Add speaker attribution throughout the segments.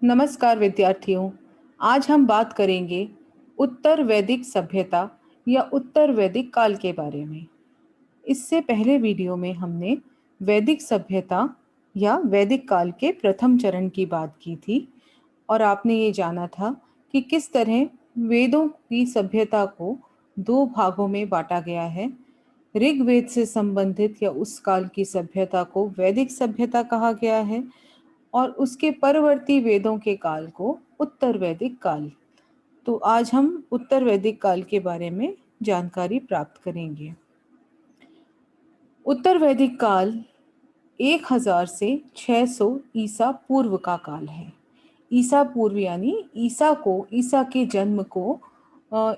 Speaker 1: नमस्कार विद्यार्थियों। आज हम बात करेंगे उत्तर वैदिक सभ्यता या उत्तर वैदिक काल के बारे में। इससे पहले वीडियो में हमने वैदिक सभ्यता या वैदिक काल के प्रथम चरण की बात की थी और आपने ये जाना था कि किस तरह वेदों की सभ्यता को दो भागों में बांटा गया है। ऋग्वेद से संबंधित या उस काल की सभ्यता को वैदिक सभ्यता कहा गया है और उसके परवर्ती वेदों के काल को उत्तर वैदिक काल। तो आज हम उत्तर वैदिक काल के बारे में जानकारी प्राप्त करेंगे। उत्तर वैदिक काल 1000 से 600 ईसा पूर्व का काल है। ईसा पूर्व यानी ईसा के जन्म को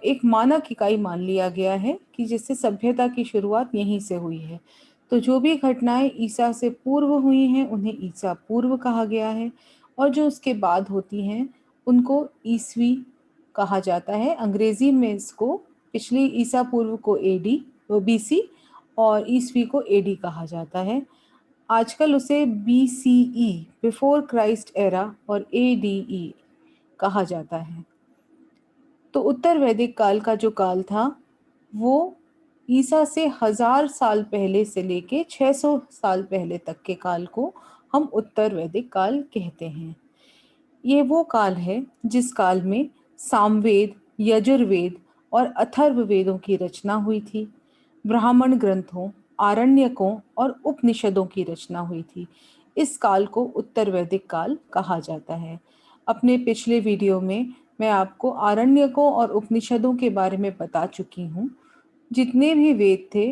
Speaker 1: एक मानक इकाई मान लिया गया है कि जिससे सभ्यता की शुरुआत यहीं से हुई है। तो जो भी घटनाएं ईसा से पूर्व हुई हैं उन्हें ईसा पूर्व कहा गया है और जो उसके बाद होती हैं उनको ईसवी कहा जाता है। अंग्रेजी में इसको पिछली ईसा पूर्व को एडी बीसी और ईसवी को एडी कहा जाता है। आजकल उसे बीसीई बिफोर क्राइस्ट एरा और एडीई कहा जाता है। तो उत्तर वैदिक काल का जो काल था वो ईसा से 1000 साल पहले से लेके 600 साल पहले तक के काल को हम उत्तर वैदिक काल कहते हैं। ये वो काल है जिस काल में सामवेद, यजुर्वेद और अथर्व वेदों की रचना हुई थी। ब्राह्मण ग्रंथों, आरण्यकों और उपनिषदों की रचना हुई थी। इस काल को उत्तर वैदिक काल कहा जाता है। अपने पिछले वीडियो में मैं आपको आरण्यकों और उपनिषदों के बारे में बता चुकी हूँ। जितने भी वेद थे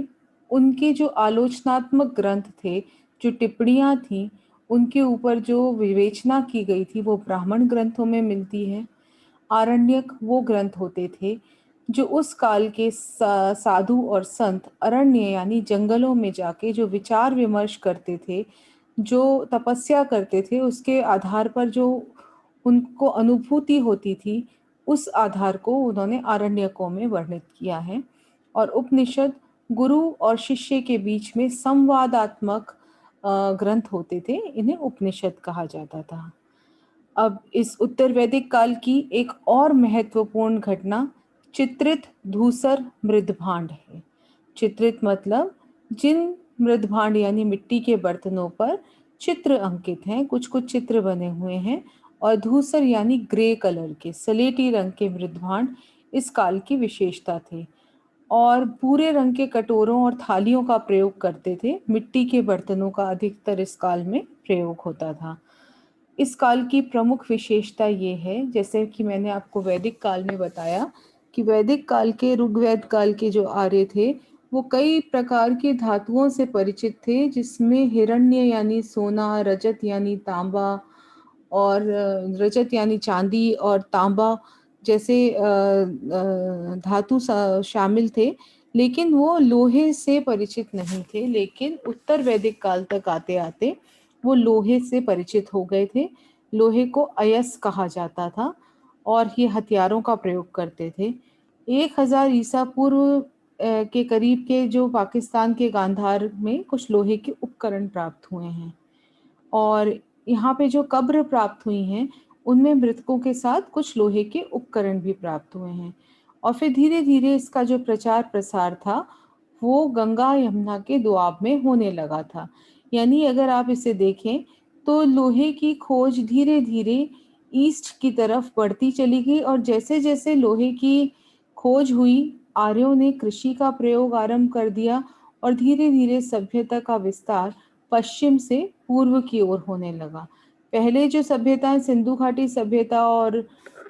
Speaker 1: उनके जो आलोचनात्मक ग्रंथ थे, जो टिप्पणियाँ थीं, उनके ऊपर जो विवेचना की गई थी वो ब्राह्मण ग्रंथों में मिलती है। आरण्यक वो ग्रंथ होते थे जो उस काल के साधु और संत अरण्य यानी जंगलों में जाके जो विचार विमर्श करते थे, जो तपस्या करते थे, उसके आधार पर जो उनको अनुभूति होती थी, उस आधार को उन्होंने आरण्यकों में वर्णित किया है। और उपनिषद गुरु और शिष्य के बीच में संवादात्मक ग्रंथ होते थे, इन्हें उपनिषद कहा जाता था। अब इस उत्तर वैदिक काल की एक और महत्वपूर्ण घटना चित्रित धूसर मृदभांड है। चित्रित मतलब जिन मृदभांड यानी मिट्टी के बर्तनों पर चित्र अंकित हैं, कुछ कुछ चित्र बने हुए हैं, और धूसर यानी ग्रे कलर के सलेटी रंग के मृदभांड इस काल की विशेषता थे और भूरे रंग के कटोरों और थालियों का प्रयोग करते थे। मिट्टी के बर्तनों का अधिकतर इस काल में प्रयोग होता था। इस काल की प्रमुख विशेषता ये है, जैसे कि मैंने आपको वैदिक काल में बताया कि वैदिक काल के ऋग्वेद काल के जो आर्य थे वो कई प्रकार की धातुओं से परिचित थे, जिसमें हिरण्य यानी सोना, रजत यानी तांबा और रजत यानी चांदी और तांबा जैसे धातु शामिल थे। लेकिन वो लोहे से परिचित नहीं थे। लेकिन उत्तर वैदिक काल तक आते आते वो लोहे से परिचित हो गए थे। लोहे को अयस कहा जाता था और ये हथियारों का प्रयोग करते थे। 1000 ईसा पूर्व के करीब के जो पाकिस्तान के गांधार में कुछ लोहे के उपकरण प्राप्त हुए हैं और यहाँ पे जो कब्र प्राप्त हुई हैं उनमें मृतकों के साथ कुछ लोहे के उपकरण भी प्राप्त हुए हैं। और फिर धीरे धीरे इसका जो प्रचार प्रसार था वो गंगा यमुना के दोआब में होने लगा था। यानी अगर आप इसे देखें तो लोहे की खोज धीरे धीरे ईस्ट की तरफ बढ़ती चली गई और जैसे जैसे लोहे की खोज हुई आर्यों ने कृषि का प्रयोग आरंभ कर दिया और धीरे धीरे सभ्यता का विस्तार पश्चिम से पूर्व की ओर होने लगा। पहले जो सभ्यताएं सिंधु घाटी सभ्यता और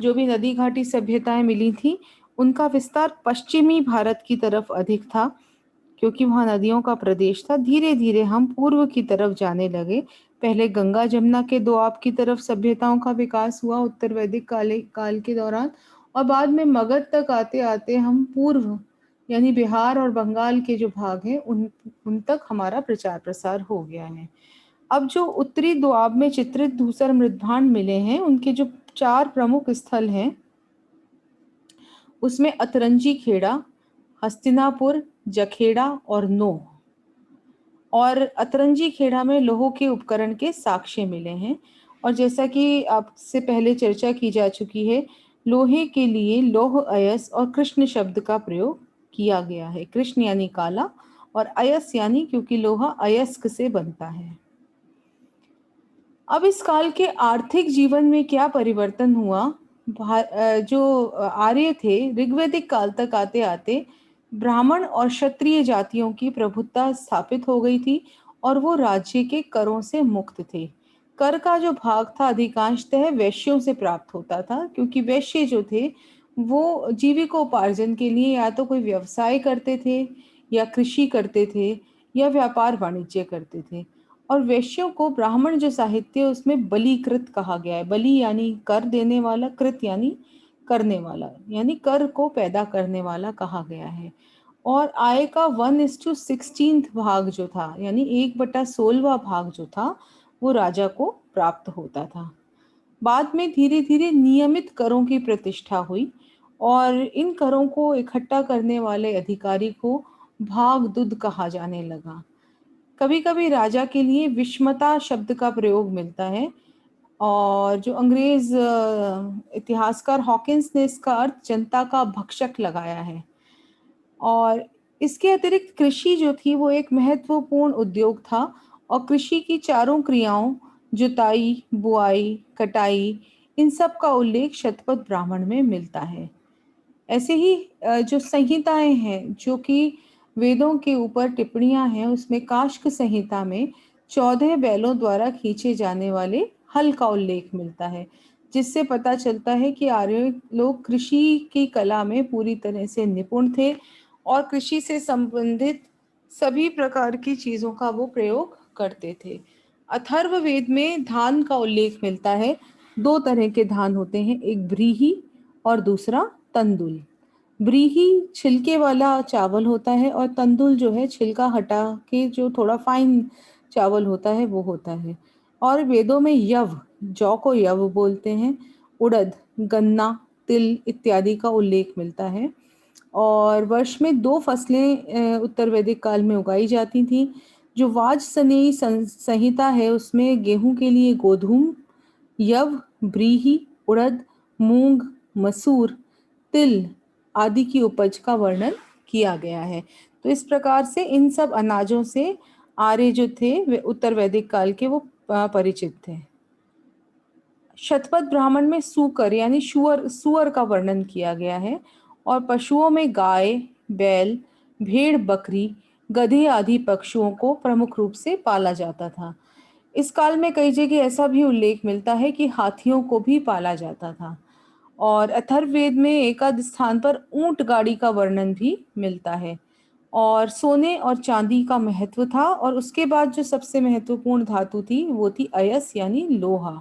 Speaker 1: जो भी नदी घाटी सभ्यताएं मिली थी उनका विस्तार पश्चिमी भारत की तरफ अधिक था, क्योंकि वहाँ नदियों का प्रदेश था। धीरे धीरे हम पूर्व की तरफ जाने लगे। पहले गंगा जमुना के दोआब की तरफ सभ्यताओं का विकास हुआ उत्तर वैदिक काल के दौरान और बाद में मगध तक आते आते हम पूर्व यानी बिहार और बंगाल के जो भाग हैं उन तक हमारा प्रचार प्रसार हो गया है। अब जो उत्तरी दोआब में चित्रित धूसर मृदभांड मिले हैं उनके जो 4 प्रमुख स्थल हैं उसमें अतरंजी खेड़ा, हस्तिनापुर, जखेड़ा और नोह। और अतरंजी खेड़ा में लोहों के उपकरण के साक्ष्य मिले हैं और जैसा कि आपसे पहले चर्चा की जा चुकी है, लोहे के लिए लौह अयस और कृष्ण शब्द का प्रयोग किया गया है। कृष्ण यानी काला और अयस यानी क्योंकि लोहा अयस्क से बनता है। अब इस काल के आर्थिक जीवन में क्या परिवर्तन हुआ? जो आर्य थे, ऋग्वैदिक काल तक आते आते ब्राह्मण और क्षत्रिय जातियों की प्रभुत्ता स्थापित हो गई थी और वो राज्य के करों से मुक्त थे। कर का जो भाग था अधिकांशतः वैश्यों से प्राप्त होता था, क्योंकि वैश्य जो थे वो जीविकोपार्जन के लिए या तो कोई व्यवसाय करते थे या कृषि करते थे या व्यापार वाणिज्य करते थे। और वैश्यों को ब्राह्मण जो साहित्य है उसमें बलिकृत कहा गया है। बलि यानी कर देने वाला, कृत यानी करने वाला, यानी कर को पैदा करने वाला कहा गया है। और आय का 1:16 भाग जो था, यानी 1/16 भाग जो था, वो राजा को प्राप्त होता था। बाद में धीरे धीरे नियमित करों की प्रतिष्ठा हुई और इन करों को इकट्ठा करने वाले अधिकारी को भागदूद कहा जाने लगा। कभी कभी राजा के लिए विषमता शब्द का प्रयोग मिलता है और जो अंग्रेज इतिहासकार हॉकिंस ने इसका अर्थ जनता का भक्षक लगाया है। और इसके अतिरिक्त कृषि जो थी वो एक महत्वपूर्ण उद्योग था और कृषि की चारों क्रियाओं, जुताई, बुआई, कटाई, इन सब का उल्लेख शतपथ ब्राह्मण में मिलता है। ऐसे ही जो संहिताएं हैं जो कि वेदों के ऊपर टिप्पणियां हैं, उसमें काष्क संहिता में 14 बैलों द्वारा खींचे जाने वाले हल का उल्लेख मिलता है, जिससे पता चलता है कि आर्य लोग कृषि की कला में पूरी तरह से निपुण थे और कृषि से संबंधित सभी प्रकार की चीजों का वो प्रयोग करते थे। अथर्ववेद में धान का उल्लेख मिलता है। दो तरह के धान होते हैं, एक व्रीहि और दूसरा तंदुल। व्रीहि छिलके वाला चावल होता है और तंदुल जो है छिलका हटा के जो थोड़ा फाइन चावल होता है वो होता है। और वेदों में यव, जौ को यव बोलते हैं, उड़द, गन्ना, तिल इत्यादि का उल्लेख मिलता है। और वर्ष में दो फसलें उत्तर वैदिक काल में उगाई जाती थी। जो वाजसनेयी संहिता है उसमें गेहूं के लिए गोधूम, यव, व्रीहि, उड़द, मूंग, मसूर, तिल आदि की उपज का वर्णन किया गया है। तो इस प्रकार से इन सब अनाजों से आर्य जो थे वे उत्तर वैदिक काल के वो परिचित थे। शतपथ ब्राह्मण में सूकर यानी सुअर का वर्णन किया गया है और पशुओं में गाय, बैल, भेड़, बकरी, गधे आदि पशुओं को प्रमुख रूप से पाला जाता था। इस काल में कई जगह ऐसा भी उल्लेख मिलता है कि हाथियों को भी पाला जाता था। और अथर्ववेद में एकाध स्थान पर ऊंट गाड़ी का वर्णन भी मिलता है। और सोने और चांदी का महत्व था और उसके बाद जो सबसे महत्वपूर्ण धातु थी वो थी अयस यानी लोहा।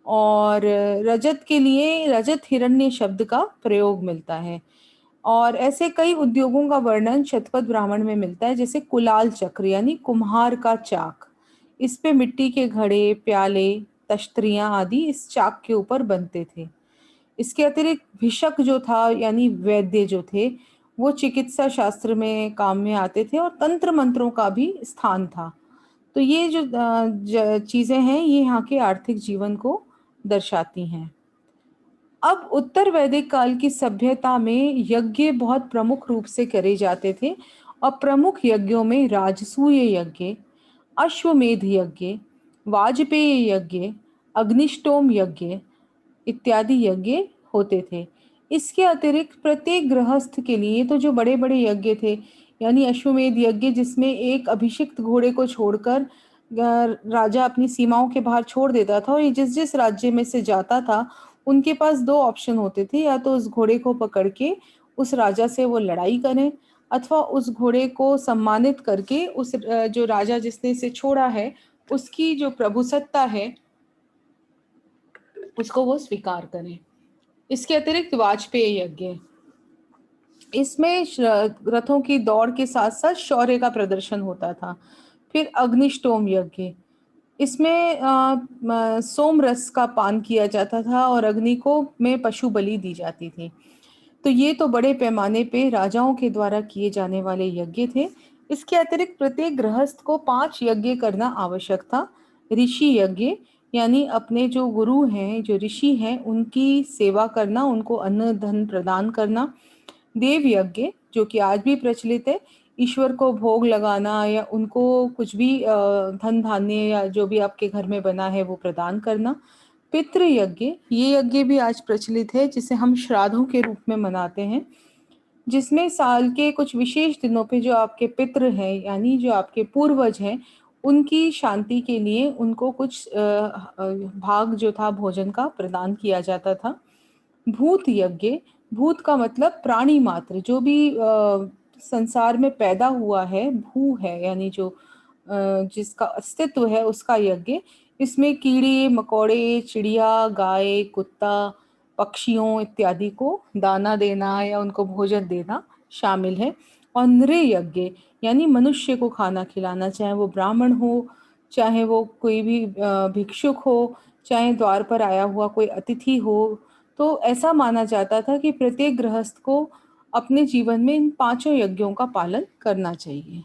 Speaker 1: और रजत के लिए रजत हिरण्य शब्द का प्रयोग मिलता है। और ऐसे कई उद्योगों का वर्णन शतपथ ब्राह्मण में मिलता है, जैसे कुलाल चक्र यानी कुम्हार का चाक। इस पे मिट्टी के घड़े, प्याले, तश्तरियां आदि इस चाक के ऊपर बनते थे। इसके अतिरिक्त भिषक जो था यानी वैद्य जो थे वो चिकित्सा शास्त्र में काम में आते थे और तंत्र मंत्रों का भी स्थान था। तो ये जो चीजें हैं ये यहाँ के आर्थिक जीवन को दर्शाती हैं। अब उत्तर वैदिक काल की सभ्यता में यज्ञ बहुत प्रमुख रूप से करे जाते थे और प्रमुख यज्ञों में राजसूय यज्ञ, अश्वमेध यज्ञ, वाजपेय यज्ञ, अग्निष्टोम यज्ञ इत्यादि यज्ञ होते थे। इसके अतिरिक्त प्रत्येक गृहस्थ के लिए तो जो बड़े बड़े यज्ञ थे, यानी अश्वमेध यज्ञ जिसमें एक अभिषिक्त घोड़े को छोड़कर राजा अपनी सीमाओं के बाहर छोड़ देता था और ये जिस जिस राज्य में से जाता था उनके पास दो ऑप्शन होते थे, या तो उस घोड़े को पकड़ के उस राजा से वो लड़ाई करें अथवा उस घोड़े को सम्मानित करके उस जो राजा जिसने इसे छोड़ा है उसकी जो प्रभुसत्ता है उसको वो स्वीकार करें। इसके अतिरिक्त वाजपेय यज्ञ, इसमें रथों की दौड़ के साथ साथ शौर्य का प्रदर्शन होता था। फिर अग्निष्टोम यज्ञ, इसमें सोम रस का पान किया जाता था और अग्नि को में पशु बलि दी जाती थी। तो ये तो बड़े पैमाने पे राजाओं के द्वारा किए जाने वाले यज्ञ थे। इसके अतिरिक्त प्रत्येक गृहस्थ को 5 यज्ञ करना आवश्यक था। ऋषि यज्ञ यानी अपने जो गुरु हैं, जो ऋषि हैं, उनकी सेवा करना, उनको अन्न धन प्रदान करना। देव यज्ञ, जो कि आज भी प्रचलित है, ईश्वर को भोग लगाना या उनको कुछ भी धन धान्य या जो भी आपके घर में बना है वो प्रदान करना। पितृ यज्ञ, ये यज्ञ भी आज प्रचलित है, जिसे हम श्राद्धों के रूप में मनाते हैं, जिसमें साल के कुछ विशेष दिनों पे जो आपके पितृ हैं, यानी जो आपके पूर्वज हैं, उनकी शांति के लिए उनको कुछ भाग जो था भोजन का प्रदान किया जाता था। भूत यज्ञ, भूत का मतलब प्राणी मात्र, जो भी संसार में पैदा हुआ है, भू है यानी जो जिसका अस्तित्व है, उसका यज्ञ। इसमें कीड़े मकोड़े, चिड़िया, गाय, कुत्ता, पक्षियों इत्यादि को दाना देना या उनको भोजन देना शामिल है। और नृ यज्ञ, यानी मनुष्य को खाना खिलाना, चाहे वो ब्राह्मण हो, चाहे वो कोई भी भिक्षुक हो, चाहे द्वार पर आया हुआ कोई अतिथि हो। तो ऐसा माना जाता था कि प्रत्येक गृहस्थ को अपने जीवन में इन पांचों यज्ञों का पालन करना चाहिए।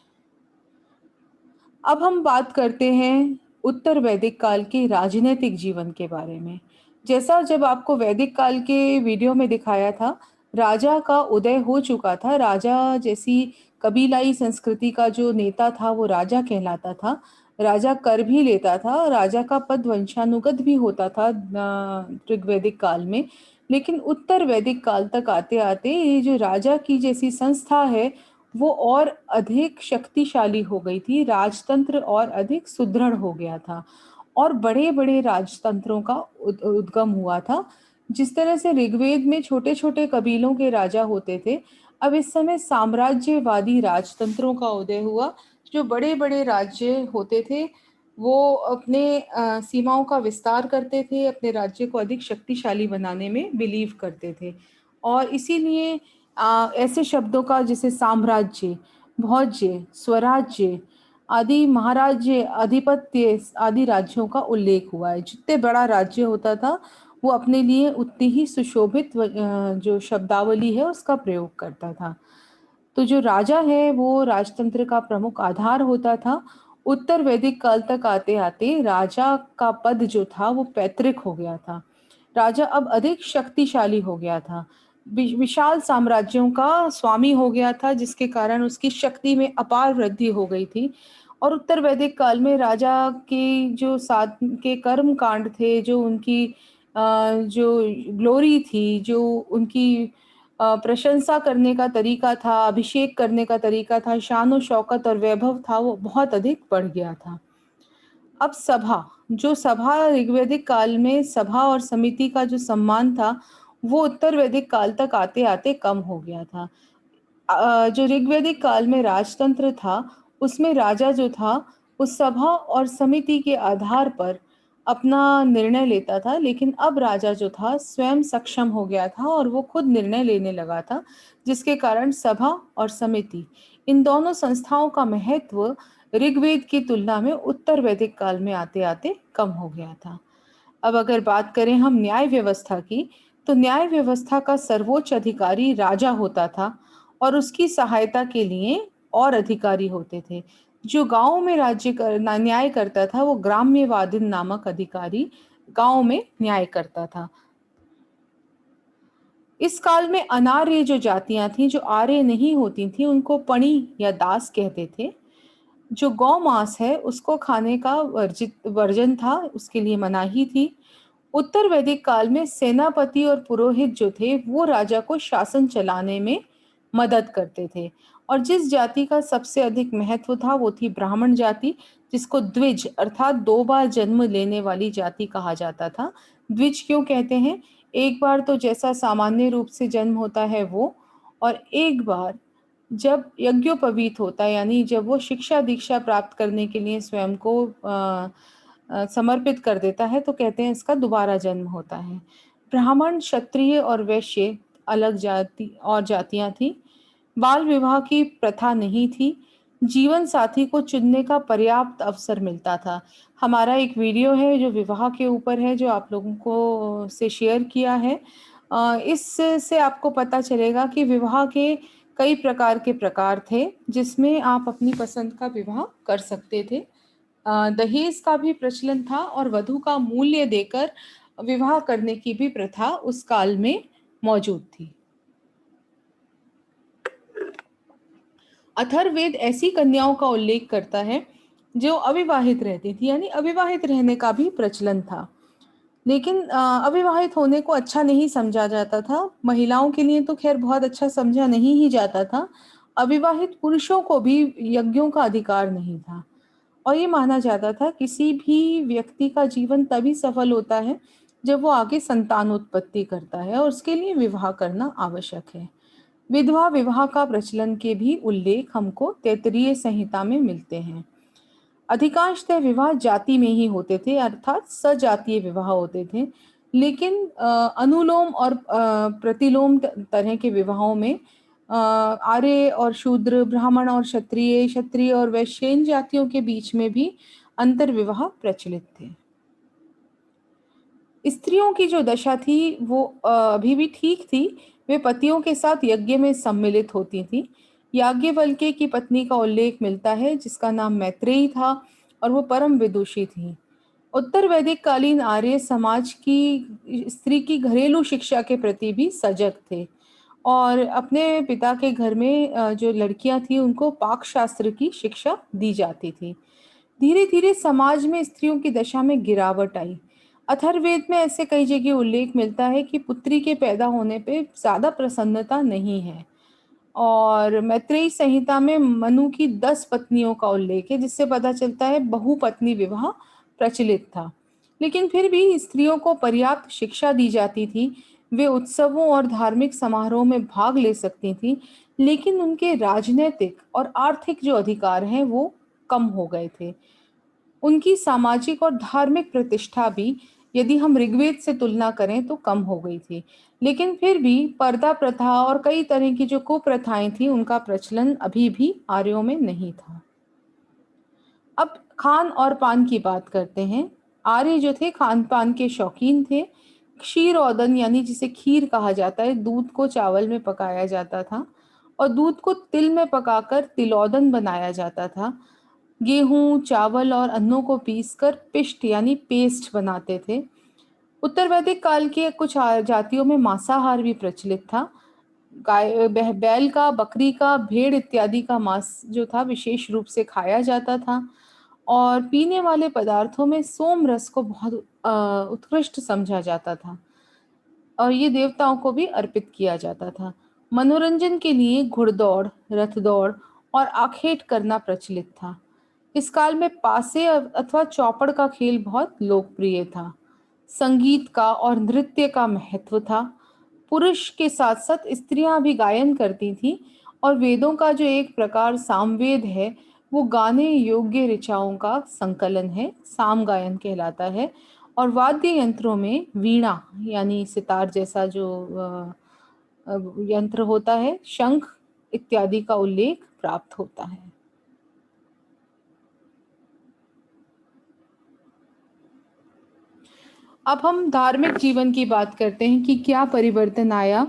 Speaker 1: अब हम बात करते हैं उत्तर वैदिक काल के राजनीतिक जीवन के बारे में। जैसा जब आपको वैदिक काल के वीडियो में दिखाया था, राजा का उदय हो चुका था। राजा जैसी कबीलाई संस्कृति का जो नेता था वो राजा कहलाता था। राजा कर भी लेता था, राजा का पद वंशानुगत भी होता था ऋग्वैदिक काल में। लेकिन उत्तर वैदिक काल तक आते आते ये जो राजा की जैसी संस्था है वो और अधिक शक्तिशाली हो गई थी, राजतंत्र और अधिक सुदृढ़ हो गया था और बड़े-बड़े राजतंत्रों का उद्गम हुआ था। जिस तरह से ऋग्वेद में छोटे-छोटे कबीलों के राजा होते थे, अब इस समय साम्राज्यवादी राजतंत्रों का उदय हुआ। जो बड़े-बड़े राज्य होते थे, वो अपने सीमाओं का विस्तार करते थे, अपने राज्य को अधिक शक्तिशाली बनाने में बिलीव करते थे। और इसीलिए ऐसे शब्दों का जैसे साम्राज्य, भोज्य, स्वराज्य आदि, महाराज्य, अधिपत्य आदि राज्यों का उल्लेख हुआ है। जितने बड़ा राज्य होता था वो अपने लिए उतनी ही सुशोभित जो शब्दावली है उसका प्रयोग करता था। तो जो राजा है वो राजतंत्र का प्रमुख आधार होता था। उत्तर वैदिक काल तक आते आते राजा का पद जो था वो पैतृक हो गया था। राजा अब अधिक शक्तिशाली हो गया था, विशाल साम्राज्यों का स्वामी हो गया था, जिसके कारण उसकी शक्ति में अपार वृद्धि हो गई थी। और उत्तर वैदिक काल में राजा के जो साथ के कर्म कांड थे, जो उनकी जो ग्लोरी थी, जो उनकी प्रशंसा करने का तरीका था, अभिषेक करने का तरीका था, शान और शौकत और वैभव था, वो बहुत अधिक बढ़ गया था। अब सभा, जो सभा ऋग्वैदिक काल में सभा और समिति का जो सम्मान था, वो उत्तर वैदिक काल तक आते-आते कम हो गया था। जो ऋग्वैदिक काल में राजतंत्र था, उसमें राजा जो था, उस सभा और समिति के आधार पर अपना निर्णय लेता था, लेकिन अब राजा जो था स्वयं सक्षम हो गया था और वो खुद निर्णय लेने लगा था, जिसके कारण सभा और समिति, इन दोनों संस्थाओं का महत्व ऋग्वेद की तुलना में उत्तर वैदिक काल में आते-आते कम हो गया था। अब अगर बात करें हम न्याय व्यवस्था की, तो न्याय व्यवस्था का सर्वोच्च अधिकारी राजा होता था और उसकी सहायता के लिए और अधिकारी होते थे। जो गाँव में न्याय करता था, वो ग्राम्यवादिन नामक अधिकारी गाँव में न्याय करता था। इस काल में अनार्य जो जातियां थीं, जो आर्य नहीं होती थीं, उनको पणी या दास कहते थे। जो गौ मांस है उसको खाने का वर्जन था, उसके लिए मनाही थी। उत्तर वैदिक काल में सेनापति और पुरोहित जो थे वो राजा को शासन चलाने में मदद करते थे। और जिस जाति का सबसे अधिक महत्व था वो थी ब्राह्मण जाति, जिसको द्विज अर्थात दो बार जन्म लेने वाली जाति कहा जाता था। द्विज क्यों कहते हैं? एक बार तो जैसा सामान्य रूप से जन्म होता है वो, और एक बार जब यज्ञोपवीत होता है, यानी जब वो शिक्षा दीक्षा प्राप्त करने के लिए स्वयं को समर्पित कर देता है, तो कहते हैं इसका दोबारा जन्म होता है। ब्राह्मण, क्षत्रिय और वैश्य अलग जाति और जातियां थी। बाल विवाह की प्रथा नहीं थी। जीवन साथी को चुनने का पर्याप्त अवसर मिलता था। हमारा एक वीडियो है जो विवाह के ऊपर है, जो आप लोगों को से शेयर किया है। इससे आपको पता चलेगा कि विवाह के कई प्रकार के प्रकार थे, जिसमें आप अपनी पसंद का विवाह कर सकते थे। दहेज का भी प्रचलन था और वधु का मूल्य देकर विवाह करने की भी प्रथा उस काल में मौजूद थी। अथर्ववेद ऐसी कन्याओं का उल्लेख करता है जो अविवाहित रहती थी, यानी अविवाहित रहने का भी प्रचलन था। लेकिन अविवाहित होने को अच्छा नहीं समझा जाता था। महिलाओं के लिए तो खैर बहुत अच्छा समझा नहीं ही जाता था। अविवाहित पुरुषों को भी यज्ञों का अधिकार नहीं था और ये माना जाता था किसी भी व्यक्ति का जीवन तभी सफल होता है जब वो आगे संतानोत्पत्ति करता है और उसके लिए विवाह करना आवश्यक है। विधवा विवाह का प्रचलन के भी उल्लेख हमको तैत्तिरीय संहिता में मिलते हैं। अधिकांशतः विवाह जाति में ही होते थे, अर्थात सजातीय विवाह होते थे। लेकिन अनुलोम और प्रतिलोम तरह के विवाहों में आर्य और शूद्र, ब्राह्मण और क्षत्रिय, क्षत्रिय और वैश्यन जातियों के बीच में भी अंतर विवाह प्रचलित थे। स्त्रियों की जो दशा थी वो अभी भी ठीक थी। वे पतियों के साथ यज्ञ में सम्मिलित होती थी। याज्ञवल्क्य की पत्नी का उल्लेख मिलता है जिसका नाम मैत्रेयी था और वो परम विदुषी थी। उत्तर वैदिक कालीन आर्य समाज की स्त्री की घरेलू शिक्षा के प्रति भी सजग थे और अपने पिता के घर में जो लड़कियां थी उनको पाक शास्त्र की शिक्षा दी जाती थी। धीरे धीरे समाज में स्त्रियों की दशा में गिरावट आई। अथर्ववेद में ऐसे कई जगह उल्लेख मिलता है कि पुत्री के पैदा होने पे ज्यादा प्रसन्नता नहीं है और मैत्रेयी संहिता में मनु की 10 पत्नियों का उल्लेख है जिससे पता चलता है बहुपत्नी विवाह प्रचलित था। लेकिन फिर भी स्त्रियों को पर्याप्त शिक्षा दी जाती थी। वे उत्सवों और धार्मिक समारोह में भाग ले सकती थी, लेकिन उनके राजनैतिक और आर्थिक जो अधिकार हैं वो कम हो गए थे। उनकी सामाजिक और धार्मिक प्रतिष्ठा भी यदि हम ऋग्वेद से तुलना करें तो कम हो गई थी। लेकिन फिर भी पर्दा प्रथा और कई तरह की जो कुप्रथाएं थी उनका प्रचलन अभी भी आर्यों में नहीं था। अब खान और पान की बात करते हैं। आर्य जो थे खान पान के शौकीन थे। क्षीरोदन यानी जिसे खीर कहा जाता है, दूध को चावल में पकाया जाता था और दूध को तिल में पकाकर तिलोदन बनाया जाता था। गेहूं, चावल और अन्नों को पीसकर पिष्ट यानी पेस्ट बनाते थे। उत्तर वैदिक काल के कुछ जातियों में मांसाहार भी प्रचलित था। गाय, बैल का, बकरी का, भेड़ इत्यादि का मांस जो था विशेष रूप से खाया जाता था और पीने वाले पदार्थों में सोम रस को बहुत उत्कृष्ट समझा जाता था और ये देवताओं को भी अर्पित किया जाता था। मनोरंजन के लिए घुड़दौड़, रथ दौड़ और आखेट करना प्रचलित था। इस काल में पासे अथवा चौपड़ का खेल बहुत लोकप्रिय था। संगीत का और नृत्य का महत्व था। पुरुष के साथ साथ स्त्रियां भी गायन करती थीं और वेदों का जो एक प्रकार सामवेद है वो गाने योग्य ऋचाओं का संकलन है, साम गायन कहलाता है। और वाद्य यंत्रों में वीणा यानी सितार जैसा जो यंत्र होता है, शंख इत्यादि का उल्लेख प्राप्त होता है। अब हम धार्मिक जीवन की बात करते हैं कि क्या परिवर्तन आया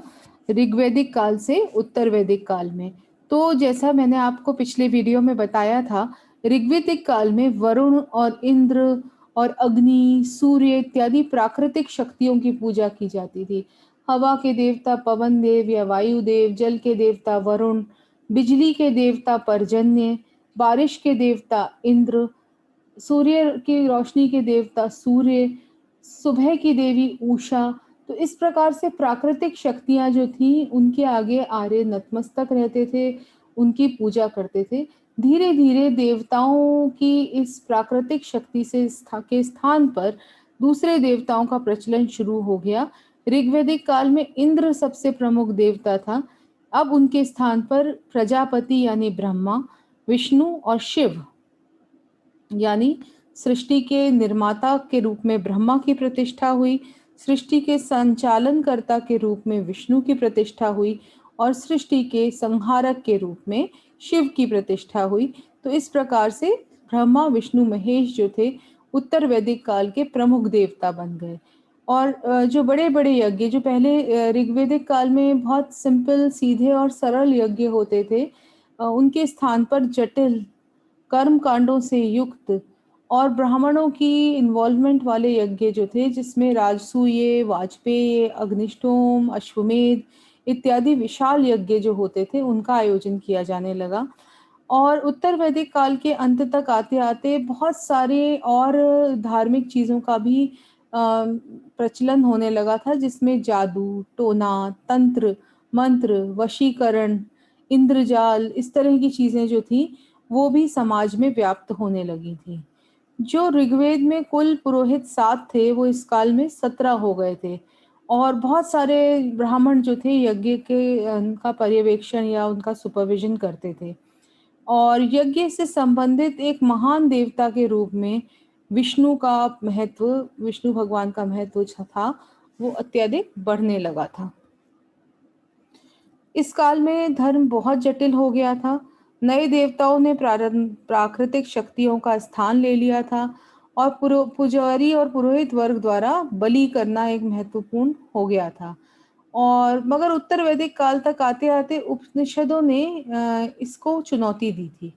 Speaker 1: ऋग्वैदिक काल से उत्तर वैदिक काल में। तो जैसा मैंने आपको पिछले वीडियो में बताया था, ऋग्वैदिक काल में वरुण और इंद्र और अग्नि, सूर्य इत्यादि प्राकृतिक शक्तियों की पूजा की जाती थी। हवा के देवता पवन देव या वायु देव, जल के देवता वरुण, बिजली के देवता पर्जन्य, बारिश के देवता इंद्र, सूर्य की रोशनी के देवता सूर्य, सुबह की देवी उषा। तो इस प्रकार से प्राकृतिक शक्तियां जो थी उनके आगे आर्य नतमस्तक रहते थे, उनकी पूजा करते थे। धीरे धीरे देवताओं की इस प्राकृतिक शक्ति से के स्थान पर दूसरे देवताओं का प्रचलन शुरू हो गया। ऋग्वैदिक काल में इंद्र सबसे प्रमुख देवता था। अब उनके स्थान पर प्रजापति यानी ब्रह्मा, विष्णु और शिव यानी सृष्टि के निर्माता के रूप में ब्रह्मा की प्रतिष्ठा हुई, सृष्टि के संचालनकर्ता के रूप में विष्णु की प्रतिष्ठा हुई और सृष्टि के संहारक के रूप में शिव की प्रतिष्ठा हुई। तो इस प्रकार से ब्रह्मा, विष्णु, महेश जो थे उत्तर वैदिक काल के प्रमुख देवता बन गए। और जो बड़े बड़े यज्ञ जो पहले ऋग्वैदिक काल में बहुत सिंपल, सीधे और सरल यज्ञ होते थे, उनके स्थान पर जटिल कर्म कांडों से युक्त और ब्राह्मणों की इन्वॉल्वमेंट वाले यज्ञ जो थे, जिसमें राजसूय, वाजपेय, अग्निष्टोम, अश्वमेध इत्यादि विशाल यज्ञ जो होते थे, उनका आयोजन किया जाने लगा। और उत्तर वैदिक काल के अंत तक आते-आते बहुत सारे और धार्मिक चीज़ों का भी प्रचलन होने लगा था, जिसमें जादू, टोना, तंत्र, मंत्र, वशीकरण, इंद्रजाल इस तरह की चीज़ें जो थीं, वो भी समाज में व्याप्त होने लगी थीं। जो ऋग्वेद में कुल पुरोहित 7 थे, वो इस काल में 17 हो गए थे और बहुत सारे ब्राह्मण जो थे यज्ञ के उनका पर्यवेक्षण या उनका सुपरविज़न करते थे। और यज्ञ से संबंधित एक महान देवता के रूप में विष्णु का महत्व, विष्णु भगवान का महत्व था, वो अत्यधिक बढ़ने लगा था। इस काल में धर्म बहुत जटिल हो गया था। नए देवताओं ने प्राकृतिक शक्तियों का स्थान ले लिया था और पुजारी और पुरोहित वर्ग द्वारा बलि करना एक महत्वपूर्ण हो गया था। और मगर उत्तर वैदिक काल तक आते-आते उपनिषदों ने इसको चुनौती दी थी।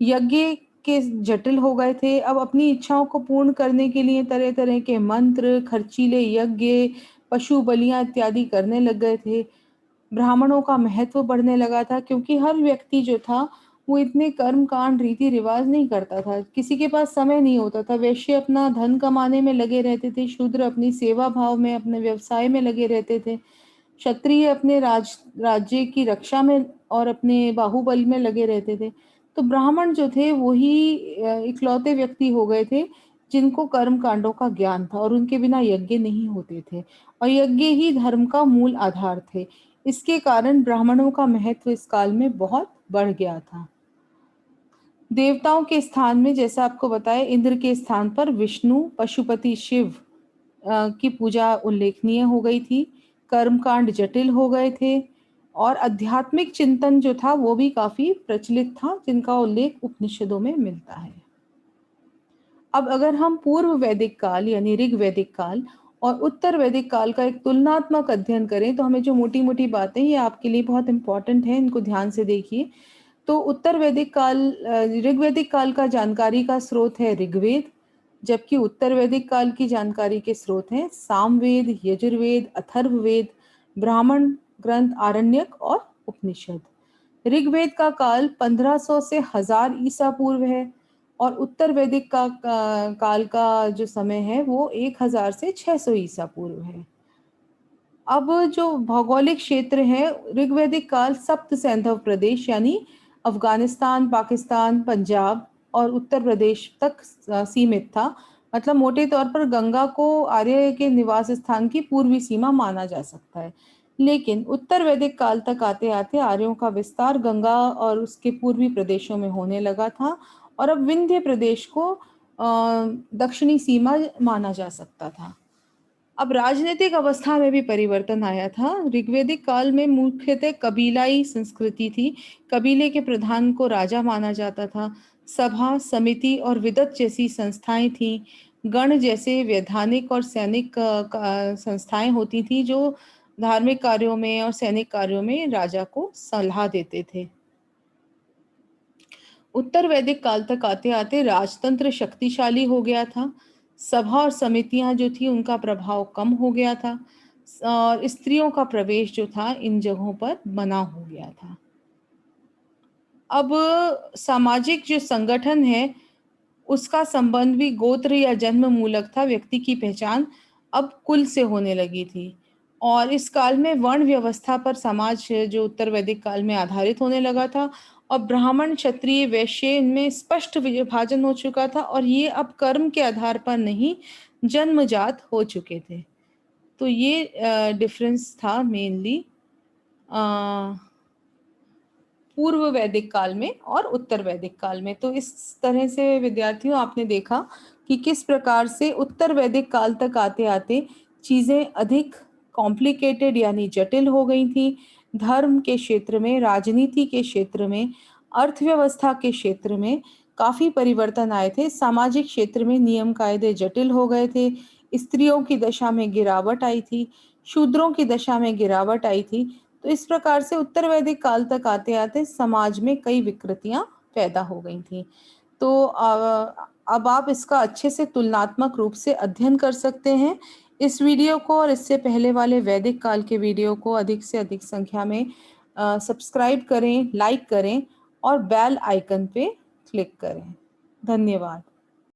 Speaker 1: यज्ञ के जटिल हो गए थे। अब अपनी इच्छाओं को पूर्ण करने के लिए तरह-तरह के मंत्र, खर्चीले यज्ञ, पशु बलियाँ इत्यादि करने लग गए थे। ब्राह्मणों का महत्व बढ़ने लगा था, क्योंकि हर व्यक्ति जो था वो इतने कर्म-कांड, रीति-रिवाज नहीं करता था। किसी के पास समय नहीं होता था। वैश्य अपना धन कमाने में लगे रहते थे, शूद्र अपनी सेवा भाव में, अपने व्यवसाय में लगे रहते थे। क्षत्रिय अपने राज्य की रक्षा में और अपने बाहुबल में लगे रहते थे। तो ब्राह्मण जो थे वही इकलौते व्यक्ति हो गए थे जिनको कर्म कांडों का ज्ञान था और उनके बिना यज्ञ नहीं होते थे और यज्ञ ही धर्म का मूल आधार थे। इसके कारण ब्राह्मणों का महत्व इस काल में बहुत बढ़ गया था। देवताओं के स्थान में, जैसा आपको बताया, इंद्र के स्थान पर विष्णु, पशुपति शिव की पूजा उल्लेखनीय हो गई थी। कर्मकांड जटिल हो गए थे और आध्यात्मिक चिंतन जो था वो भी काफी प्रचलित था, जिनका उल्लेख उपनिषदों में मिलता है। अब अगर हम पूर्व वैदिक काल यानी ऋग वैदिक काल और उत्तर वैदिक काल का एक तुलनात्मक अध्ययन करें, तो हमें जो मोटी-मोटी बातें, ये आपके लिए बहुत इम्पोर्टेंट है, इनको ध्यान से देखिए। तो उत्तर वैदिक काल, ऋग्वैदिक काल का जानकारी का स्रोत है ऋग्वेद, जबकि उत्तर वैदिक काल की जानकारी के स्रोत हैं सामवेद, यजुर्वेद, अथर्ववेद, ब्राह्मण ग्रंथ, आरण्यक और उपनिषद। ऋग्वेद का काल 1500 से 1000 ईसा पूर्व है और उत्तर वैदिक का काल का जो समय है वो 1000 से 600 ईसा पूर्व है। अब जो भौगोलिक क्षेत्र है, ऋग्वैदिक काल सप्त सैंधव प्रदेश यानी अफगानिस्तान, पाकिस्तान, पंजाब और उत्तर प्रदेश तक सीमित था। मतलब मोटे तौर पर गंगा को आर्य के निवास स्थान की पूर्वी सीमा माना जा सकता है। लेकिन उत्तर वैदिक काल तक आते-आते आर्यों का विस्तार गंगा और उसके पूर्वी प्रदेशों में होने लगा था और अब विंध्य प्रदेश को दक्षिणी सीमा माना जा सकता था। अब राजनीतिक अवस्था में भी परिवर्तन आया था। ऋग्वैदिक काल में मुख्यतः कबीलाई संस्कृति थी। कबीले के प्रधान को राजा माना जाता था। सभा, समिति और विदत जैसी संस्थाएं थीं। गण जैसे वैधानिक और सैनिक संस्थाएं होती थीं, जो धार्मिक कार्यों में और सैनिक कार्यों में राजा को सलाह देते थे। उत्तर वैदिक काल तक आते-आते राजतंत्र शक्तिशाली हो गया था। सभा और समितियां जो थी, उनका प्रभाव कम हो गया था और स्त्रियों का प्रवेश जो था इन जगहों पर मना हो गया था। अब सामाजिक जो संगठन है, उसका संबंध भी गोत्र या जन्म मूलक था। व्यक्ति की पहचान अब कुल से होने लगी थी और इस काल में वर्ण व्यवस्था पर समाज जो उत्तर वैदिक काल में आधारित होने लगा था और ब्राह्मण, क्षत्रिय, वैश्य, इनमें स्पष्ट विभाजन हो चुका था और ये अब कर्म के आधार पर नहीं, जन्मजात हो चुके थे। तो ये डिफरेंस था मेनली पूर्व वैदिक काल में और उत्तर वैदिक काल में। तो इस तरह से विद्यार्थियों, आपने देखा कि किस प्रकार से उत्तर वैदिक काल तक आते-आते चीजें अधिक कॉम्प्लिकेटेड यानी जटिल हो गई थी। धर्म के क्षेत्र में, राजनीति के क्षेत्र में, अर्थव्यवस्था के क्षेत्र में काफी परिवर्तन आए थे। सामाजिक क्षेत्र में नियम कायदे जटिल हो गए थे। स्त्रियों की दशा में गिरावट आई थी, शूद्रों की दशा में गिरावट आई थी। तो इस प्रकार से उत्तर वैदिक काल तक आते-आते समाज में कई विकृतियां पैदा हो गई थीं। तो अब आप इसका अच्छे से तुलनात्मक रूप से अध्ययन कर सकते हैं। इस वीडियो को और इससे पहले वाले वैदिक काल के वीडियो को अधिक से अधिक संख्या में सब्सक्राइब करें, लाइक करें और बेल आइकन पे क्लिक करें। धन्यवाद।